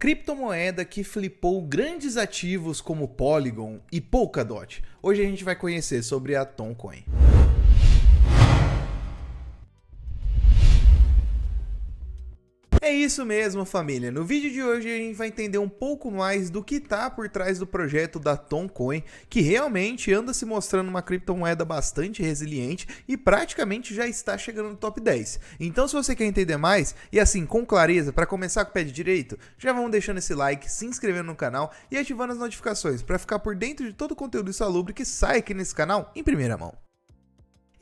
Criptomoeda que flipou grandes ativos como Polygon e Polkadot. Hoje a gente vai conhecer sobre a Toncoin. É isso mesmo, família. No vídeo de hoje a gente vai entender um pouco mais do que está por trás do projeto da Toncoin, que realmente anda se mostrando uma criptomoeda bastante resiliente e praticamente já está chegando no top 10. Então, se você quer entender mais e assim com clareza, para começar com o pé direito, já vão deixando esse like, se inscrevendo no canal e ativando as notificações para ficar por dentro de todo o conteúdo insalubre que sai aqui nesse canal em primeira mão.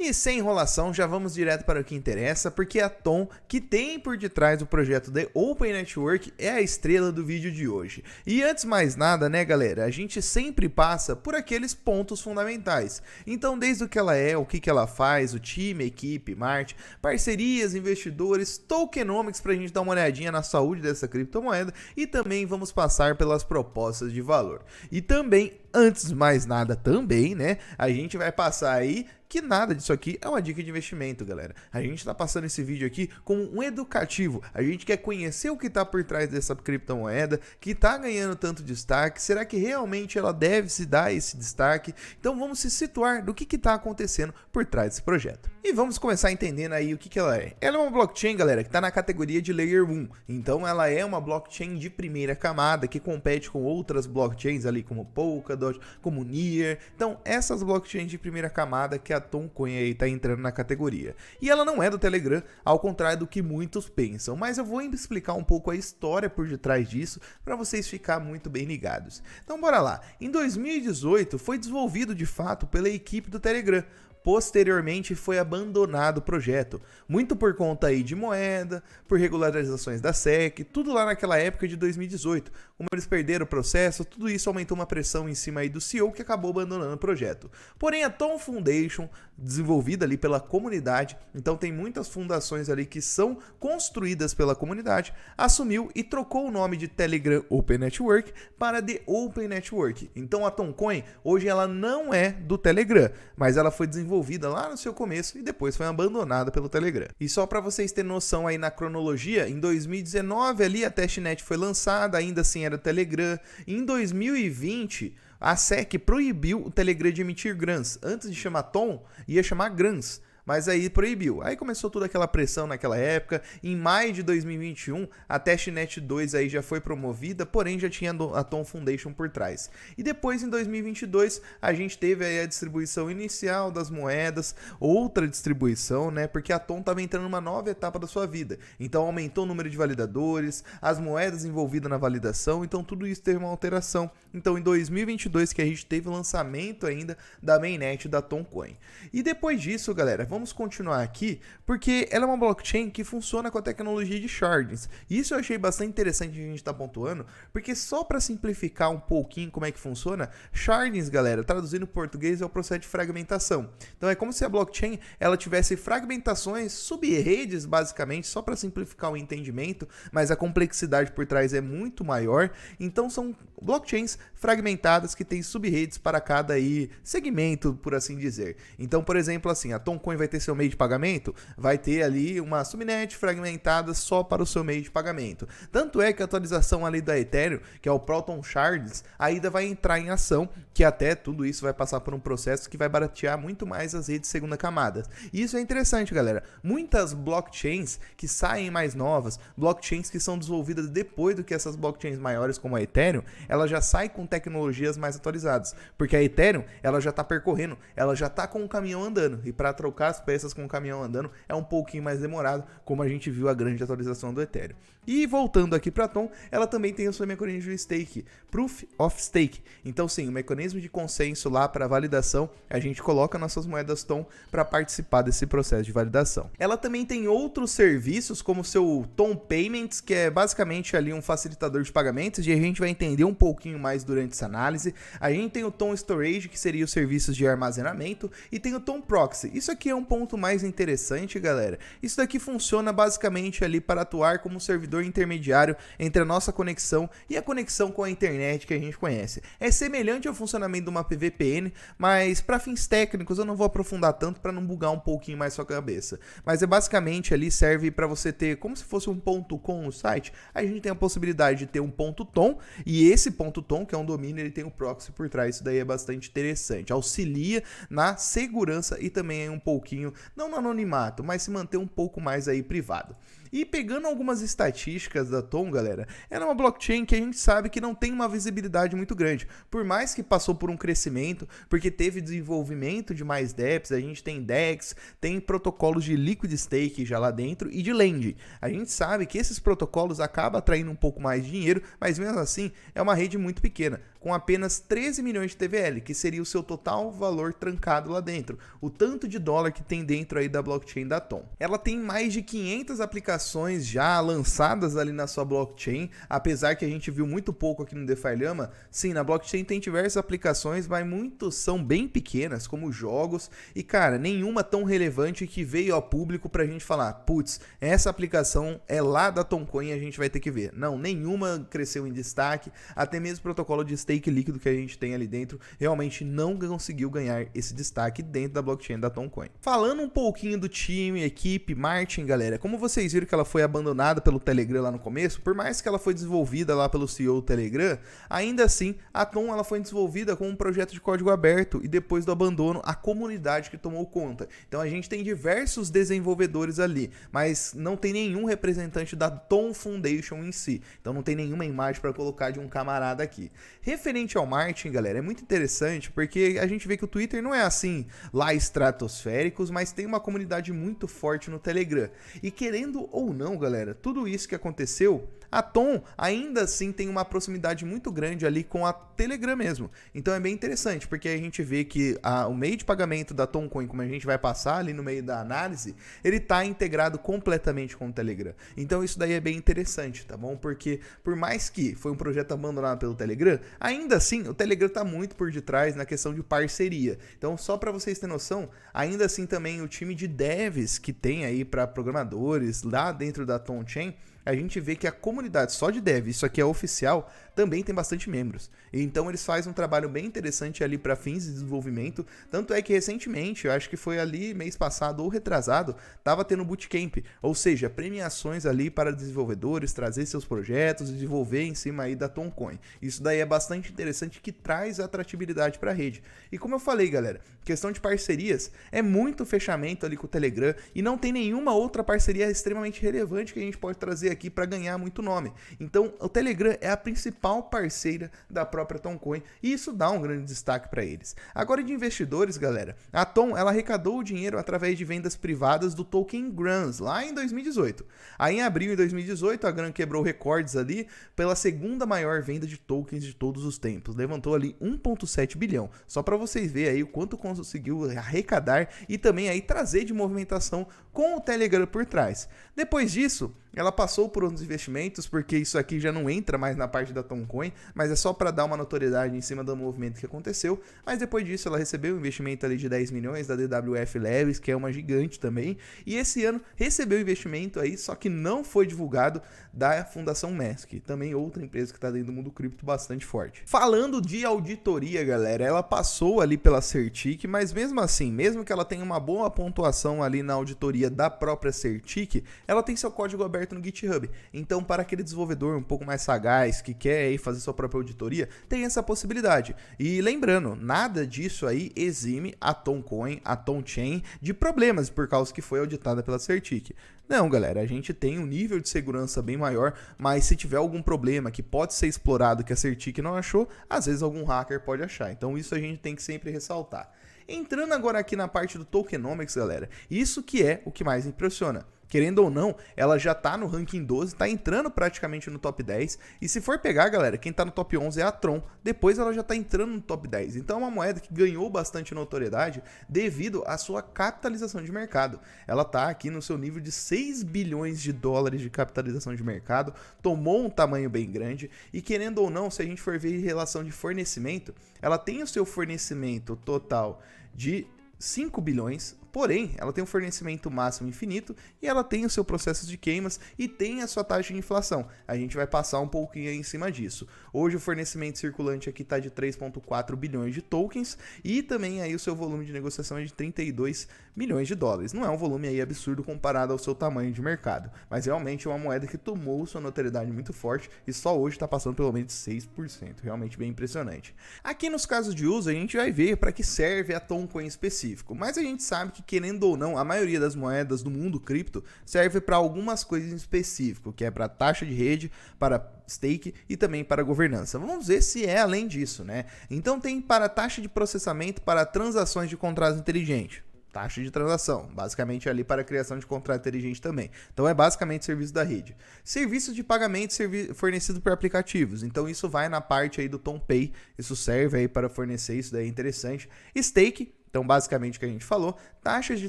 E sem enrolação, já vamos direto para o que interessa, porque a Ton, que tem por detrás o projeto The Open Network, é a estrela do vídeo de hoje. E antes de mais nada, né galera, a gente sempre passa por aqueles pontos fundamentais. Então desde o que ela é, o que ela faz, o time, a equipe, marketing, parcerias, investidores, tokenomics para a gente dar uma olhadinha na saúde dessa criptomoeda e também vamos passar pelas propostas de valor. E também, antes de mais nada também, né, a gente vai passar aí que nada disso aqui é uma dica de investimento, galera. A gente está passando esse vídeo aqui como um educativo. A gente quer conhecer o que está por trás dessa criptomoeda, que está ganhando tanto destaque. Será que realmente ela deve se dar esse destaque? Então vamos se situar do que está acontecendo por trás desse projeto. E vamos começar entendendo aí o que ela é. Ela é uma blockchain, galera, que está na categoria de Layer 1. Então ela é uma blockchain de primeira camada, que compete com outras blockchains ali como Polkadot, como Near. Então essas blockchains de primeira camada que a Toncoin aí tá entrando na categoria. E ela não é do Telegram, ao contrário do que muitos pensam, mas eu vou explicar um pouco a história por detrás disso para vocês ficarem muito bem ligados. Então bora lá. Em 2018 foi desenvolvido de fato pela equipe do Telegram. Posteriormente foi abandonado o projeto, muito por conta aí de moeda, por regularizações da SEC, tudo lá naquela época de 2018. Como eles perderam o processo, tudo isso aumentou uma pressão em cima aí do CEO que acabou abandonando o projeto. Porém a Ton Foundation, desenvolvida ali pela comunidade, então tem muitas fundações ali que são construídas pela comunidade, assumiu e trocou o nome de Telegram Open Network para The Open Network. Então a Toncoin hoje ela não é do Telegram, mas ela foi desenvolvida lá no seu começo e depois foi abandonada pelo Telegram. E só para vocês terem noção aí na cronologia, em 2019 ali a testnet foi lançada, ainda assim era Telegram. Em 2020 a SEC proibiu o Telegram de emitir grants. Antes de chamar Ton, ia chamar grants. Mas aí proibiu. Aí começou toda aquela pressão naquela época. Em maio de 2021, a testnet 2 aí já foi promovida, porém já tinha a Ton Foundation por trás. E depois em 2022, a gente teve aí a distribuição inicial das moedas, outra distribuição, né? Porque a Ton estava entrando numa nova etapa da sua vida. Então aumentou o número de validadores, as moedas envolvidas na validação, então tudo isso teve uma alteração. Então em 2022 que a gente teve o lançamento ainda da mainnet da Toncoin. E depois disso, galera, vamos continuar aqui, porque ela é uma blockchain que funciona com a tecnologia de shardings. E isso eu achei bastante interessante a gente estar pontuando, porque só para simplificar um pouquinho como é que funciona, shardings, galera, traduzindo em português é o processo de fragmentação. Então é como se a blockchain ela tivesse fragmentações, sub-redes basicamente, só para simplificar o entendimento, mas a complexidade por trás é muito maior. Então são blockchains fragmentadas que têm sub-redes para cada aí segmento, por assim dizer. Então, por exemplo, assim, a Toncoin vai ter seu meio de pagamento, vai ter ali uma subnet fragmentada só para o seu meio de pagamento. Tanto é que a atualização ali da Ethereum, que é o Proton Shards, ainda vai entrar em ação, que até tudo isso vai passar por um processo que vai baratear muito mais as redes de segunda camada. E isso é interessante, galera. Muitas blockchains que saem mais novas, blockchains que são desenvolvidas depois do que essas blockchains maiores como a Ethereum, ela já sai com tecnologias mais atualizadas, porque a Ethereum, ela já está percorrendo, ela já está com o caminhão andando, e para trocar as peças com o caminhão andando é um pouquinho mais demorado, como a gente viu a grande atualização do Ethereum. E voltando aqui para a Ton, ela também tem o seu mecanismo de stake, Proof of Stake. Então sim, o mecanismo de consenso lá para validação, a gente coloca nossas moedas Ton para participar desse processo de validação. Ela também tem outros serviços, como o seu Ton Payments, que é basicamente ali um facilitador de pagamentos, e a gente vai entender um pouquinho mais durante essa análise. A gente tem o Ton Storage, que seria os serviços de armazenamento, e tem o Ton Proxy. Isso aqui é um ponto mais interessante, galera. Isso daqui funciona basicamente ali para atuar como servidor servidor intermediário entre a nossa conexão e a conexão com a internet que a gente conhece. É semelhante ao funcionamento de uma VPN, mas para fins técnicos eu não vou aprofundar tanto para não bugar um pouquinho mais sua cabeça. Mas é basicamente ali serve para você ter como se fosse um ponto .com no site. A gente tem a possibilidade de ter um ponto .tom e esse ponto .tom, que é um domínio, ele tem um proxy por trás. Isso daí é bastante interessante. Auxilia na segurança e também é um pouquinho, não no anonimato, mas se manter um pouco mais aí privado. E pegando algumas estatísticas da Tom, galera, era uma blockchain que a gente sabe que não tem uma visibilidade muito grande. Por mais que passou por um crescimento, porque teve desenvolvimento de mais dApps, a gente tem DEX, tem protocolos de Liquid Stake já lá dentro e de Lending. A gente sabe que esses protocolos acabam atraindo um pouco mais de dinheiro, mas mesmo assim é uma rede muito pequena, com apenas 13 milhões de TVL, que seria o seu total valor trancado lá dentro. O tanto de dólar que tem dentro aí da blockchain da Tom. Ela tem mais de 500 aplicações já lançadas ali na sua blockchain, apesar que a gente viu muito pouco aqui no DeFi Lama. Sim, na blockchain tem diversas aplicações, mas muitas são bem pequenas, como jogos, e cara, nenhuma tão relevante que veio ao público pra gente falar, putz, essa aplicação é lá da Toncoin e a gente vai ter que ver. Não, nenhuma cresceu em destaque, até mesmo o protocolo de stake líquido que a gente tem ali dentro realmente não conseguiu ganhar esse destaque dentro da blockchain da Toncoin. Falando um pouquinho do time, equipe, Martin, galera, como vocês viram que ela foi abandonada pelo Telegram lá no começo, por mais que ela foi desenvolvida lá pelo CEO do Telegram, ainda assim a Tom ela foi desenvolvida com um projeto de código aberto e depois do abandono a comunidade que tomou conta. Então a gente tem diversos desenvolvedores ali, mas não tem nenhum representante da Tom Foundation em si. Então não tem nenhuma imagem para colocar de um camarada aqui. Referente ao Martin, galera, é muito interessante porque a gente vê que o Twitter não é assim lá estratosféricos, mas tem uma comunidade muito forte no Telegram. E querendo ou não, galera, tudo isso que aconteceu, a Tom ainda assim tem uma proximidade muito grande ali com a Telegram mesmo. Então é bem interessante, porque a gente vê que o meio de pagamento da Toncoin, como a gente vai passar ali no meio da análise, ele está integrado completamente com o Telegram. Então isso daí é bem interessante, tá bom? Porque por mais que foi um projeto abandonado pelo Telegram, ainda assim o Telegram está muito por detrás na questão de parceria. Então só para vocês terem noção, ainda assim também o time de devs que tem aí para programadores lá dentro da Tom Chain, a gente vê que a comunidade só de dev, isso aqui é oficial, também tem bastante membros. Então eles fazem um trabalho bem interessante ali para fins de desenvolvimento. Tanto é que recentemente, eu acho que foi ali mês passado ou retrasado, estava tendo bootcamp, ou seja, premiações ali para desenvolvedores, trazer seus projetos, desenvolver em cima aí da Toncoin. Isso daí é bastante interessante, que traz atratividade para a rede. E como eu falei, galera, questão de parcerias, é muito fechamento ali com o Telegram e não tem nenhuma outra parceria extremamente relevante que a gente pode trazer aqui para ganhar muito nome. Então o Telegram é a principal parceira da própria Toncoin e isso dá um grande destaque para eles. Agora de investidores, galera, a Tom ela arrecadou o dinheiro através de vendas privadas do token Grans lá em 2018. Aí em abril de 2018 a Gran quebrou recordes ali pela segunda maior venda de tokens de todos os tempos, levantou ali 1,7 bilhão. Só para vocês verem aí o quanto conseguiu arrecadar e também aí trazer de movimentação com o Telegram por trás. Depois disso, ela passou por uns investimentos, porque isso aqui já não entra mais na parte da Toncoin, mas é só para dar uma notoriedade em cima do movimento que aconteceu. Mas depois disso ela recebeu um investimento ali de 10 milhões da DWF Labs, que é uma gigante também, e esse ano recebeu investimento aí, só que não foi divulgado, da Fundação Mask, também outra empresa que está dentro do mundo cripto bastante forte. Falando de auditoria, galera, ela passou ali pela Certic, mas mesmo assim, mesmo que ela tenha uma boa pontuação ali na auditoria da própria Certic, ela tem seu código aberto no GitHub. Então, para aquele desenvolvedor um pouco mais sagaz que quer aí fazer sua própria auditoria, tem essa possibilidade. E lembrando, nada disso aí exime a Toncoin, a Tonchain de problemas por causa que foi auditada pela Certic. Não, galera, a gente tem um nível de segurança bem maior, mas se tiver algum problema que pode ser explorado que a Certic não achou, às vezes algum hacker pode achar. Então isso a gente tem que sempre ressaltar. Entrando agora aqui na parte do tokenomics, galera, isso que é o que mais impressiona. Querendo ou não, ela já tá no ranking 12, tá entrando praticamente no top 10. E se for pegar, galera, quem tá no top 11 é a Tron. Depois ela já tá entrando no top 10. Então é uma moeda que ganhou bastante notoriedade devido à sua capitalização de mercado. Ela tá aqui no seu nível de 6 bilhões de dólares de capitalização de mercado. Tomou um tamanho bem grande. E querendo ou não, se a gente for ver em relação de fornecimento, ela tem o seu fornecimento total de 5 bilhões, Porém, ela tem um fornecimento máximo infinito e ela tem o seu processo de queimas e tem a sua taxa de inflação. A gente vai passar um pouquinho aí em cima disso. Hoje o fornecimento circulante aqui está de 3,4 bilhões de tokens e também aí o seu volume de negociação é de 32 milhões de dólares. Não é um volume aí absurdo comparado ao seu tamanho de mercado, mas realmente é uma moeda que tomou sua notoriedade muito forte e só hoje está passando pelo menos 6%. Realmente bem impressionante. Aqui nos casos de uso a gente vai ver para que serve a Toncoin específico, mas a gente sabe que, querendo ou não, a maioria das moedas do mundo cripto serve para algumas coisas em específico, que é para taxa de rede, para stake e também para governança. Vamos ver se é além disso, né? Então tem para taxa de processamento para transações de contratos inteligentes. Taxa de transação, basicamente ali para a criação de contrato inteligente também. Então é basicamente serviço da rede. Serviços de pagamento fornecido por aplicativos. Então isso vai na parte aí do TonPay, isso serve aí para fornecer, isso daí é interessante. Stake, então basicamente o que a gente falou, taxas de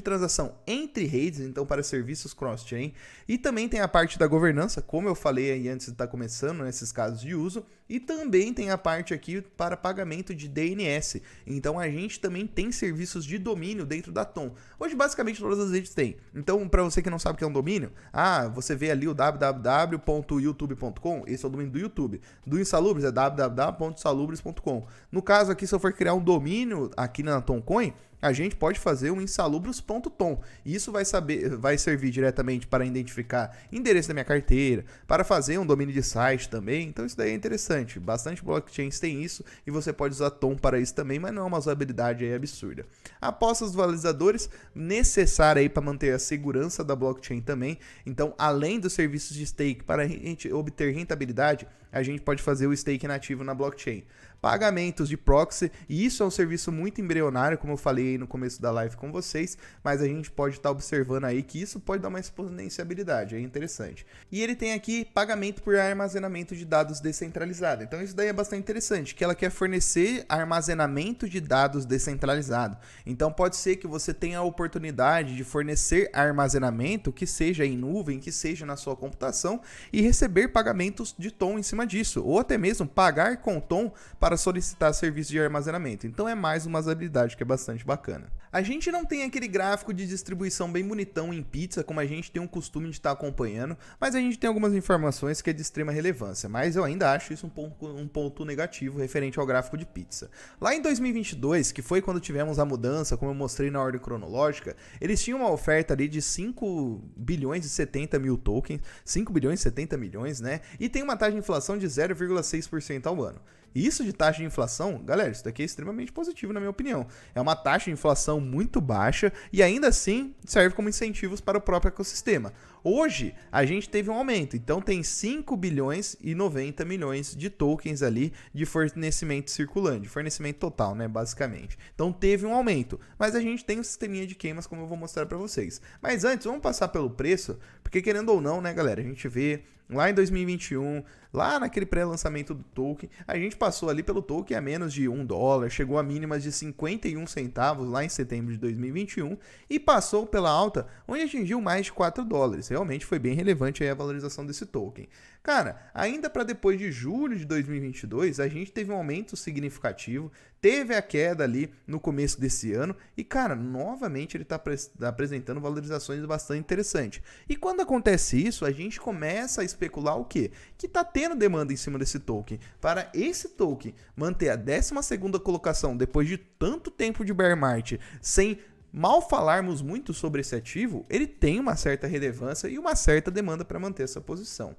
transação entre redes, então para serviços cross-chain, e também tem a parte da governança, como eu falei aí antes de estar começando, nesses casos de uso, e também tem a parte aqui para pagamento de DNS, então a gente também tem serviços de domínio dentro da Ton. Hoje basicamente todas as redes têm, então para você que não sabe o que é um domínio, você vê ali o www.youtube.com, esse é o domínio do YouTube, do Insalubres é www.insalubres.com. No caso aqui, se eu for criar um domínio aqui na Toncoin, a gente pode fazer um insalubros.tom. Isso vai servir diretamente para identificar endereço da minha carteira, para fazer um domínio de site também. Então isso daí é interessante. Bastante blockchains tem isso e você pode usar Tom para isso também, mas não é uma usabilidade aí absurda. Apostas dos valorizadores, necessária aí para manter a segurança da blockchain também. Então, além dos serviços de stake para a gente obter rentabilidade, a gente pode fazer o stake nativo na blockchain. Pagamentos de proxy, e isso é um serviço muito embrionário, como eu falei aí no começo da live com vocês, mas a gente pode estar observando aí que isso pode dar uma exponenciabilidade, é interessante. E ele tem aqui pagamento por armazenamento de dados descentralizado, então isso daí é bastante interessante, que ela quer fornecer armazenamento de dados descentralizado. Então pode ser que você tenha a oportunidade de fornecer armazenamento que seja em nuvem, que seja na sua computação e receber pagamentos de Tom em cima disso, ou até mesmo pagar com Tom para solicitar serviço de armazenamento. Então é mais uma usabilidade que é bastante bacana. A gente não tem aquele gráfico de distribuição bem bonitão em pizza, como a gente tem um costume de estar acompanhando, mas a gente tem algumas informações que é de extrema relevância, mas eu ainda acho isso um ponto negativo referente ao gráfico de pizza. Lá em 2022, que foi quando tivemos a mudança, como eu mostrei na ordem cronológica, eles tinham uma oferta ali de 5 bilhões e 70 mil tokens, 5 bilhões e 70 milhões, né? E tem uma taxa de inflação de 0,6% ao ano. Isso de taxa de inflação, galera, isso daqui é extremamente positivo na minha opinião. É uma taxa de inflação muito baixa e ainda assim serve como incentivos para o próprio ecossistema. Hoje a gente teve um aumento, então tem 5 bilhões e 90 milhões de tokens ali de fornecimento circulante, fornecimento total, né, basicamente. Então teve um aumento, mas a gente tem um sisteminha de queimas como eu vou mostrar para vocês. Mas antes, vamos passar pelo preço, porque querendo ou não, né, galera, a gente vê lá em 2021, lá naquele pré-lançamento do token, a gente passou ali pelo token a menos de $1, chegou a mínimas de 51 centavos lá em setembro de 2021 e passou pela alta, onde atingiu mais de $4. Realmente foi bem relevante aí a valorização desse token. Cara, ainda para depois de julho de 2022, a gente teve um aumento significativo, teve a queda ali no começo desse ano e, cara, novamente ele está apresentando valorizações bastante interessantes. E quando acontece isso, a gente começa a especular o quê? Que está tendo demanda em cima desse token. Para esse token manter a 12ª colocação depois de tanto tempo de bear market, sem mal falarmos muito sobre esse ativo, ele tem uma certa relevância e uma certa demanda para manter essa posição.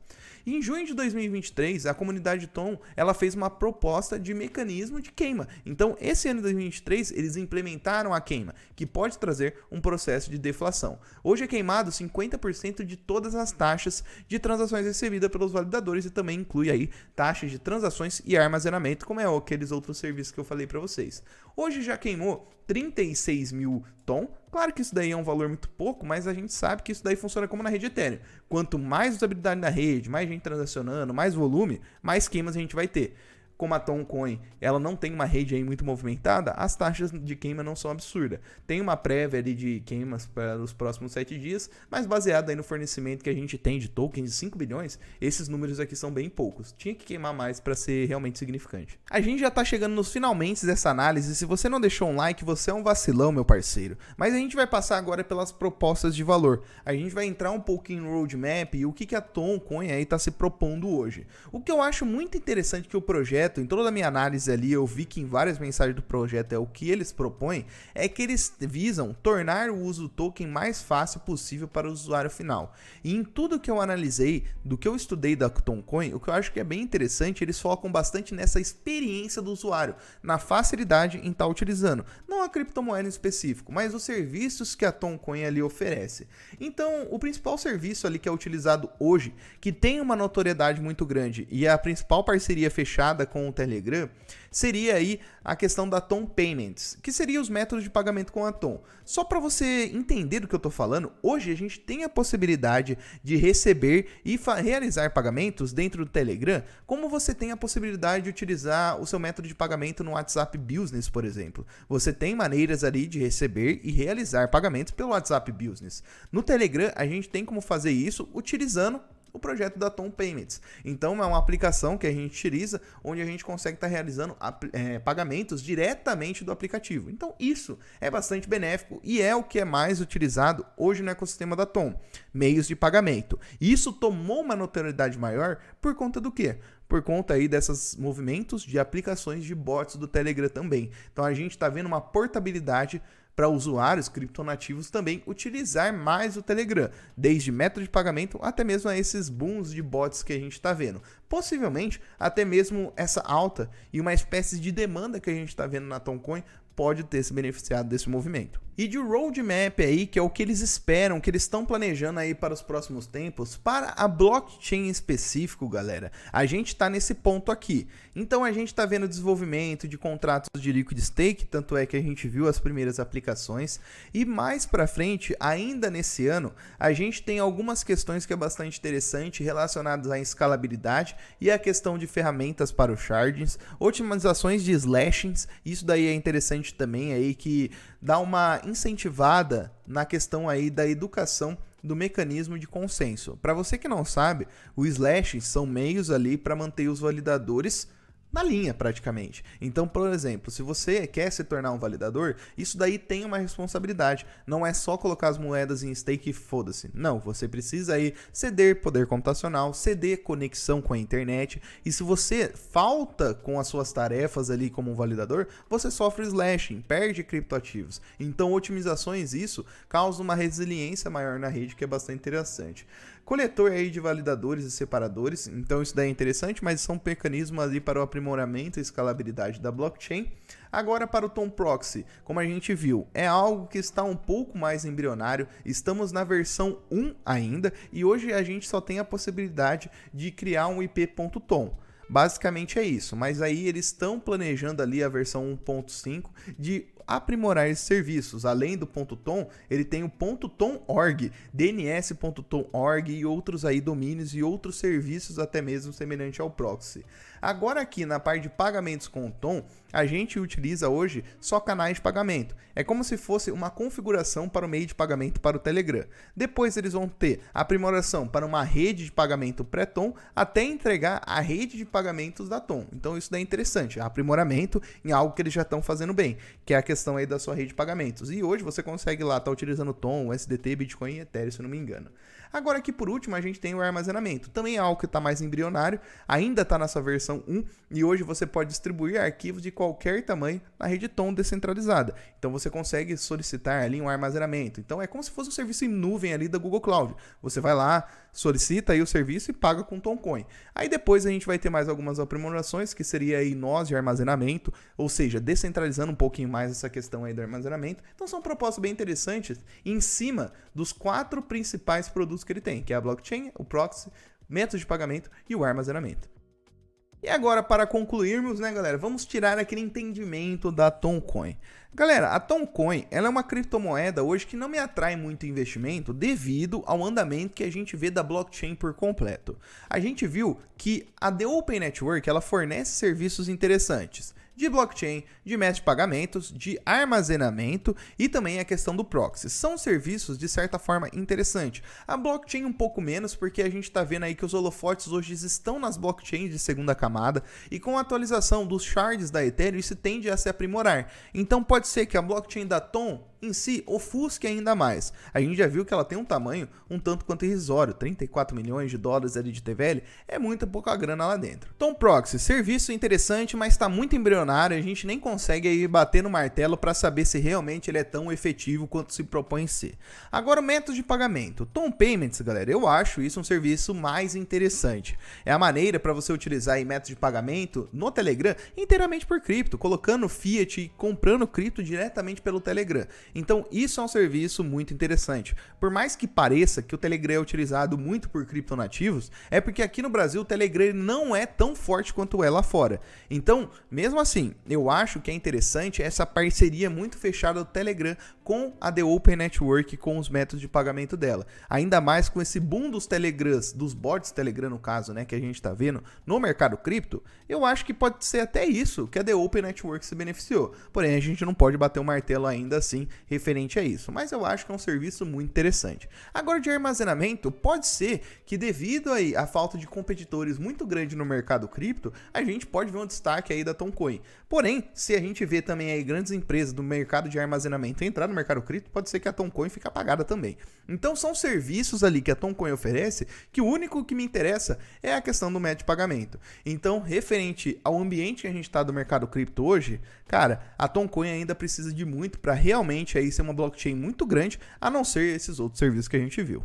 E em junho de 2023, a comunidade Tom ela fez uma proposta de mecanismo de queima. Então, esse ano de 2023, eles implementaram a queima, que pode trazer um processo de deflação. Hoje é queimado 50% de todas as taxas de transações recebidas pelos validadores e também inclui aí taxas de transações e armazenamento, como é aqueles outros serviços que eu falei para vocês. Hoje já queimou 36 mil Tom. Claro que isso daí é um valor muito pouco, mas a gente sabe que isso daí funciona como na rede Ethereum. Quanto mais usabilidade na rede, mais gente transacionando, mais volume, mais queimas a gente vai ter. como a Toncoin, ela não tem uma rede aí muito movimentada, as taxas de queima não são absurdas. Tem uma prévia ali de queimas para os próximos 7 dias, mas baseado aí no fornecimento que a gente tem de tokens de 5 bilhões, esses números aqui são bem poucos. Tinha que queimar mais para ser realmente significante. A gente já está chegando nos finalmente dessa análise. Se você não deixou um like, você é um vacilão, meu parceiro. Mas a gente vai passar agora pelas propostas de valor. A gente vai entrar um pouquinho no roadmap e o que a Toncoin aí está se propondo hoje. O que eu acho muito interessante que o projeto, em toda a minha análise ali, eu vi que em várias mensagens do projeto é o que eles propõem, é que eles visam tornar o uso do token mais fácil possível para o usuário final. E em tudo que eu analisei, do que eu estudei da Toncoin, o que eu acho que é bem interessante, eles focam bastante nessa experiência do usuário, na facilidade em estar utilizando. Não a criptomoeda em específico, mas os serviços que a Toncoin ali oferece. Então, o principal serviço ali que é utilizado hoje, que tem uma notoriedade muito grande e é a principal parceria fechada com o Telegram, seria aí a questão da Ton Payments, que seria os métodos de pagamento com a Ton. Só para você entender do que eu estou falando, hoje a gente tem a possibilidade de receber e realizar pagamentos dentro do Telegram, como você tem a possibilidade de utilizar o seu método de pagamento no WhatsApp Business, por exemplo. Você tem maneiras ali de receber e realizar pagamentos pelo WhatsApp Business. No Telegram, a gente tem como fazer isso utilizando o projeto da Ton Payments. Então é uma aplicação que a gente utiliza, onde a gente consegue estar realizando pagamentos diretamente do aplicativo. Então isso é bastante benéfico e é o que é mais utilizado hoje no ecossistema da Ton, meios de pagamento. Isso tomou uma notoriedade maior por conta do quê? Por conta aí desses movimentos de aplicações de bots do Telegram também. Então a gente está vendo uma portabilidade para usuários criptonativos também utilizar mais o Telegram, desde método de pagamento até mesmo a esses booms de bots que a gente está vendo. Possivelmente até mesmo essa alta e uma espécie de demanda que a gente está vendo na Toncoin pode ter se beneficiado desse movimento. E de roadmap aí, que é o que eles esperam, que eles estão planejando aí para os próximos tempos, para a blockchain em específico, galera, a gente está nesse ponto aqui. Então a gente está vendo desenvolvimento de contratos de liquid stake, tanto é que a gente viu as primeiras aplicações, e mais para frente, ainda nesse ano, a gente tem algumas questões que é bastante interessante relacionadas à escalabilidade e à questão de ferramentas para os shardings, otimizações de slashings, isso daí é interessante também aí, que dá uma incentivada na questão aí da educação do mecanismo de consenso. Para você que não sabe, os slashes são meios ali para manter os validadores na linha, praticamente. Então, por exemplo, se você quer se tornar um validador, isso daí tem uma responsabilidade. Não é só colocar as moedas em stake e foda-se. Não, você precisa aí ceder poder computacional, ceder conexão com a internet. E se você falta com as suas tarefas ali como um validador, você sofre slashing, perde criptoativos. Então, otimizações, isso causa uma resiliência maior na rede, que é bastante interessante. Coletor aí de validadores e separadores, então isso daí é interessante, mas são mecanismos ali para o aprimoramento e escalabilidade da blockchain. Agora para o Ton Proxy, como a gente viu, é algo que está um pouco mais embrionário, estamos na versão 1 ainda, e hoje a gente só tem a possibilidade de criar um IP.tom. Basicamente é isso, mas aí eles estão planejando ali a versão 1.5 de aprimorar esses serviços. Além do .tom, ele tem o .tom.org, dns.tom.org e outros aí domínios e outros serviços até mesmo semelhante ao proxy. Agora aqui na parte de pagamentos com o Tom, a gente utiliza hoje só canais de pagamento. É como se fosse uma configuração para o meio de pagamento para o Telegram. Depois eles vão ter aprimoração para uma rede de pagamento pré-Tom até entregar a rede de pagamentos da Tom. Então isso daí é interessante, aprimoramento em algo que eles já estão fazendo bem, que é a questão aí da sua rede de pagamentos. E hoje você consegue lá estar utilizando Tom, USDT, Bitcoin e Ethereum, se eu não me engano. Agora aqui por último a gente tem o armazenamento. Também é algo que está mais embrionário, ainda está nessa versão 1 e hoje você pode distribuir arquivos de qualquer tamanho na rede Tom descentralizada. Então você consegue solicitar ali um armazenamento. Então é como se fosse um serviço em nuvem ali da Google Cloud. Você vai lá, solicita aí o serviço e paga com Toncoin. Aí depois a gente vai ter mais algumas aprimorações, que seria aí nós de armazenamento, ou seja, descentralizando um pouquinho mais essa questão aí do armazenamento. Então são propostas bem interessantes em cima dos 4 principais produtos que ele tem, que é a blockchain, o proxy, método de pagamento e o armazenamento. E agora, para concluirmos, né, galera, vamos tirar aquele entendimento da Toncoin. Galera, a Toncoin, ela é uma criptomoeda hoje que não me atrai muito investimento devido ao andamento que a gente vê da blockchain por completo. A gente viu que a The Open Network, ela fornece serviços interessantes de blockchain, de método de pagamentos, de armazenamento e também a questão do proxy. São serviços de certa forma interessantes. A blockchain um pouco menos, porque a gente está vendo aí que os holofotes hoje estão nas blockchains de segunda camada e com a atualização dos shards da Ethereum isso tende a se aprimorar. Então pode ser que a blockchain da Tom em si ofusque ainda mais. A gente já viu que ela tem um tamanho um tanto quanto irrisório, 34 milhões de dólares ali de TVL, é muita pouca grana lá dentro. Tom Proxy, serviço interessante, mas está muito embrionário, a gente nem consegue aí bater no martelo para saber se realmente ele é tão efetivo quanto se propõe ser. Agora o método de pagamento. Tom Payments, galera, eu acho isso um serviço mais interessante. É a maneira para você utilizar aí método de pagamento no Telegram inteiramente por cripto, colocando fiat e comprando cripto diretamente pelo Telegram. Então isso é um serviço muito interessante. Por mais que pareça que o Telegram é utilizado muito por criptonativos, é porque aqui no Brasil o Telegram não é tão forte quanto é lá fora. Então, mesmo assim, eu acho que é interessante essa parceria muito fechada do Telegram com a The Open Network, com os métodos de pagamento dela. Ainda mais com esse boom dos Telegrams, dos bots Telegram no caso, né, que a gente está vendo no mercado cripto, eu acho que pode ser até isso que a The Open Network se beneficiou. Porém, a gente não pode bater o martelo ainda assim referente a isso, mas eu acho que é um serviço muito interessante. Agora de armazenamento, pode ser que devido aí à falta de competidores muito grande no mercado cripto, a gente pode ver um destaque aí da Toncoin. Porém, se a gente vê também aí grandes empresas do mercado de armazenamento entrar no mercado cripto, pode ser que a Toncoin fique apagada também. Então são serviços ali que a Toncoin oferece que o único que me interessa é a questão do método de pagamento. Então, referente ao ambiente que a gente está do mercado cripto hoje, cara, a Toncoin ainda precisa de muito para realmente aí ser uma blockchain muito grande, a não ser esses outros serviços que a gente viu.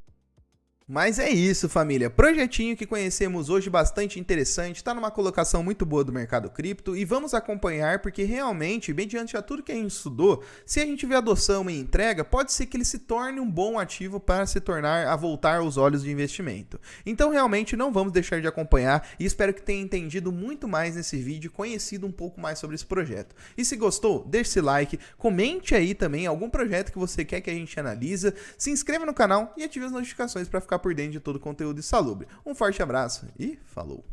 Mas é isso, família. Projetinho que conhecemos hoje bastante interessante, está numa colocação muito boa do mercado cripto e vamos acompanhar porque realmente, mediante a tudo que a gente estudou, se a gente vê adoção e entrega, pode ser que ele se torne um bom ativo para se tornar a voltar aos olhos de investimento. Então realmente não vamos deixar de acompanhar e espero que tenha entendido muito mais nesse vídeo e conhecido um pouco mais sobre esse projeto. E se gostou, deixe esse like, comente aí também algum projeto que você quer que a gente analisa, se inscreva no canal e ative as notificações para ficar por dentro de todo o conteúdo insalubre. Um forte abraço e falou!